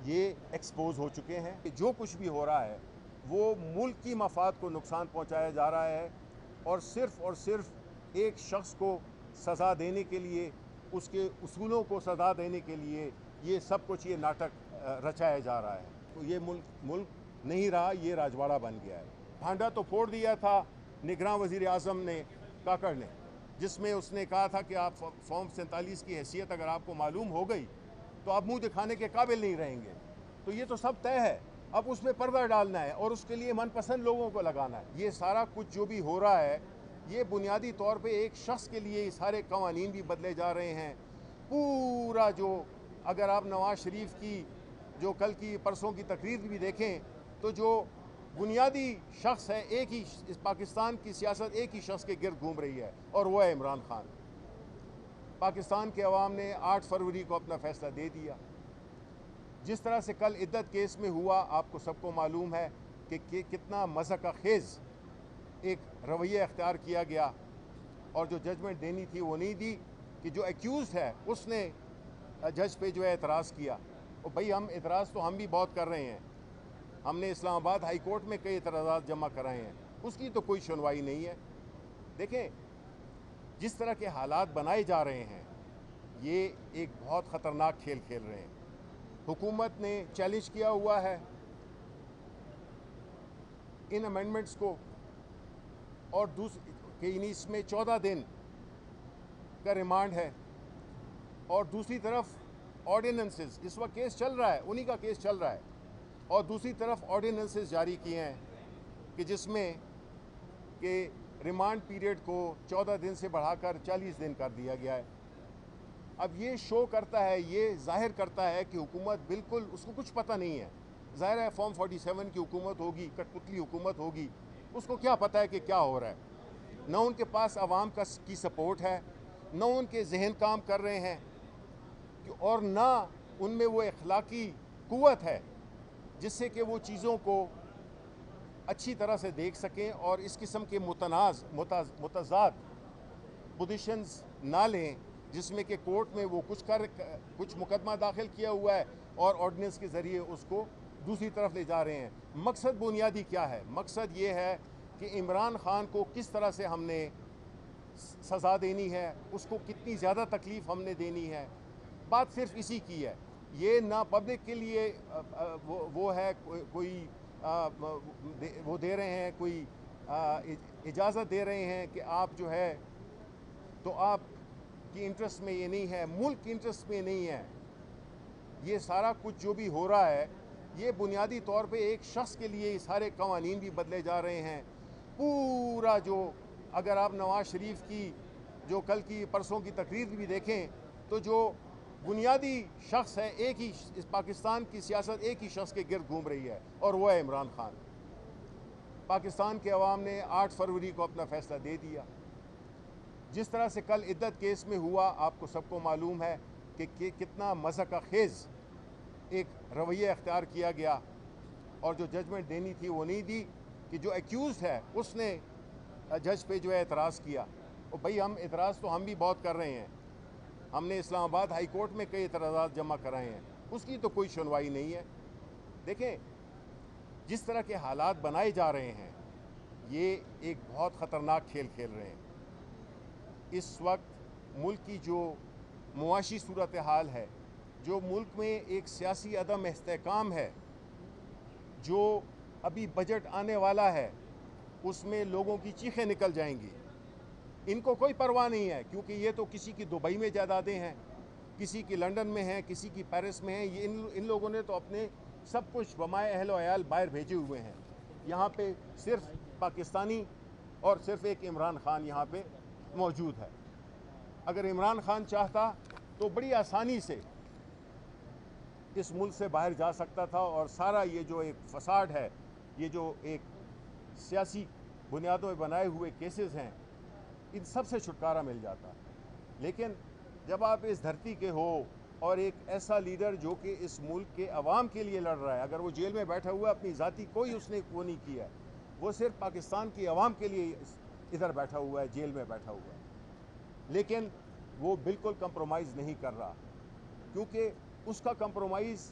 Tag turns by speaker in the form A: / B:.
A: یہ ایکسپوز ہو چکے ہیں کہ جو کچھ بھی ہو رہا ہے وہ ملک کی مفاد کو نقصان پہنچایا جا رہا ہے اور صرف ایک شخص کو سزا دینے کے لیے، اس کے اصولوں کو سزا دینے کے لیے یہ سب کچھ یہ ناٹک رچایا جا رہا ہے۔ تو یہ ملک نہیں رہا، یہ راجواڑہ بن گیا ہے۔ بھانڈا تو پھوڑ دیا تھا نگراں وزیر اعظم نے، کاکڑ نے، جس میں اس نے کہا تھا کہ آپ فارم 47 کی حیثیت اگر آپ کو معلوم ہو گئی تو آپ منہ دکھانے کے قابل نہیں رہیں گے۔ تو یہ تو سب طے ہے، اب اس میں پردہ ڈالنا ہے اور اس کے لیے من پسند لوگوں کو لگانا ہے۔ یہ سارا کچھ جو بھی ہو رہا ہے یہ بنیادی طور پہ ایک شخص کے لیے یہ سارے قوانین بھی بدلے جا رہے ہیں۔ پورا جو اگر آپ نواز شریف کی جو کل کی پرسوں کی تقریر بھی دیکھیں تو جو بنیادی شخص ہے ایک ہی، پاکستان کی سیاست ایک ہی شخص کے گرد گھوم رہی ہے اور وہ ہے عمران خان۔ پاکستان کے عوام نے 8 فروری کو اپنا فیصلہ دے دیا۔ جس طرح سے کل عدت کیس میں ہوا، آپ کو سب کو معلوم ہے کہ کتنا مذہق خیز ایک رویہ اختیار کیا گیا اور جو ججمنٹ دینی تھی وہ نہیں دی، کہ جو ایکیوزڈ ہے اس نے جج پہ جو ہے اعتراض کیا۔ اور بھئی اعتراض تو ہم بھی بہت کر رہے ہیں، ہم نے اسلام آباد ہائی کورٹ میں کئی اعتراضات جمع کرائے ہیں، اس کی تو کوئی سنوائی نہیں ہے۔ دیکھیں جس طرح کے حالات بنائے جا رہے ہیں یہ ایک بہت خطرناک کھیل کھیل رہے ہیں۔ حکومت نے چیلنج کیا ہوا ہے ان امینڈمنٹس کو، اور کہ اس میں 14 دن کا ریمانڈ ہے، اور دوسری طرف آرڈیننسز، اس وقت کیس چل رہا ہے، انہی کا کیس چل رہا ہے، اور دوسری طرف آرڈیننسز جاری کیے ہیں کہ جس میں کہ ریمانڈ پیریڈ کو 14 دن سے بڑھا کر 40 دن کر دیا گیا ہے۔ اب یہ شو کرتا ہے، یہ ظاہر کرتا ہے کہ حکومت بالکل اس کو کچھ پتہ نہیں ہے۔ ظاہر ہے فارم 47 کی حکومت ہوگی، کٹ پتلی حکومت ہوگی، اس کو کیا پتہ ہے کہ کیا ہو رہا ہے۔ نہ ان کے پاس عوام کی سپورٹ ہے، نہ ان کے ذہن کام کر رہے ہیں، اور نہ ان میں وہ اخلاقی قوت ہے جس سے کہ وہ چیزوں کو اچھی طرح سے دیکھ سکیں اور اس قسم کے متضاد پوزیشنز نہ لیں جس میں کہ کورٹ میں وہ کچھ مقدمہ داخل کیا ہوا ہے اور آرڈیننس کے ذریعے اس کو دوسری طرف لے جا رہے ہیں۔ مقصد بنیادی کیا ہے؟ مقصد یہ ہے کہ عمران خان کو کس طرح سے ہم نے سزا دینی ہے، اس کو کتنی زیادہ تکلیف ہم نے دینی ہے، بات صرف اسی کی ہے۔ یہ نہ پبلک کے لیے وہ ہے کوئی وہ دے رہے ہیں، کوئی اجازت دے رہے ہیں کہ آپ جو ہے تو آپ کی انٹرسٹ میں یہ نہیں ہے، ملک کی انٹرسٹ میں نہیں ہے۔ یہ سارا کچھ جو بھی ہو رہا ہے یہ بنیادی طور پہ ایک شخص کے لیے یہ سارے قوانین بھی بدلے جا رہے ہیں۔ پورا جو اگر آپ نواز شریف کی جو کل کی پرسوں کی تقریر بھی دیکھیں تو جو بنیادی شخص ہے ایک ہی، پاکستان کی سیاست ایک ہی شخص کے گرد گھوم رہی ہے اور وہ ہے عمران خان۔ پاکستان کے عوام نے 8 فروری کو اپنا فیصلہ دے دیا۔ جس طرح سے کل عدت کیس میں ہوا، آپ کو سب کو معلوم ہے کہ کتنا مذہق خیز ایک رویہ اختیار کیا گیا اور جو ججمنٹ دینی تھی وہ نہیں دی، کہ جو ایکیوزڈ ہے اس نے جج پہ جو ہے اعتراض کیا۔ اور بھئی اعتراض تو ہم بھی بہت کر رہے ہیں، ہم نے اسلام آباد ہائی کورٹ میں کئی اعتراضات جمع کرائے ہیں، اس کی تو کوئی سنوائی نہیں ہے۔ دیکھیں جس طرح کے حالات بنائے جا رہے ہیں یہ ایک بہت خطرناک کھیل کھیل رہے ہیں۔ اس وقت ملک کی جو معاشی صورتحال ہے، جو ملک میں ایک سیاسی عدم استحکام ہے، جو ابھی بجٹ آنے والا ہے اس میں لوگوں کی چیخیں نکل جائیں گی، ان کو کوئی پرواہ نہیں ہے، کیونکہ یہ تو کسی کی دبئی میں جائیدادیں ہیں، کسی کی لنڈن میں ہیں، کسی کی پیرس میں ہیں۔ یہ ان لوگوں نے تو اپنے سب کچھ بمائے اہل و عیال باہر بھیجے ہوئے ہیں۔ یہاں پہ صرف پاکستانی اور صرف ایک عمران خان یہاں پہ موجود ہے۔ اگر عمران خان چاہتا تو بڑی آسانی سے اس ملک سے باہر جا سکتا تھا اور سارا یہ جو ایک فساد ہے، یہ جو ایک سیاسی بنیادوں پہ بنائے ہوئے کیسز ہیں، ان سب سے چھٹکارا مل جاتا۔ لیکن جب آپ اس دھرتی کے ہو اور ایک ایسا لیڈر جو کہ اس ملک کے عوام کے لیے لڑ رہا ہے، اگر وہ جیل میں بیٹھا ہوا ہے اپنی ذاتی کوئی اس نے وہ نہیں کیا ہے، وہ صرف پاکستان کی عوام کے لیے ادھر بیٹھا ہوا ہے، جیل میں بیٹھا ہوا ہے، لیکن وہ بالکل کمپرومائز نہیں کر رہا، کیونکہ اس کا کمپرومائز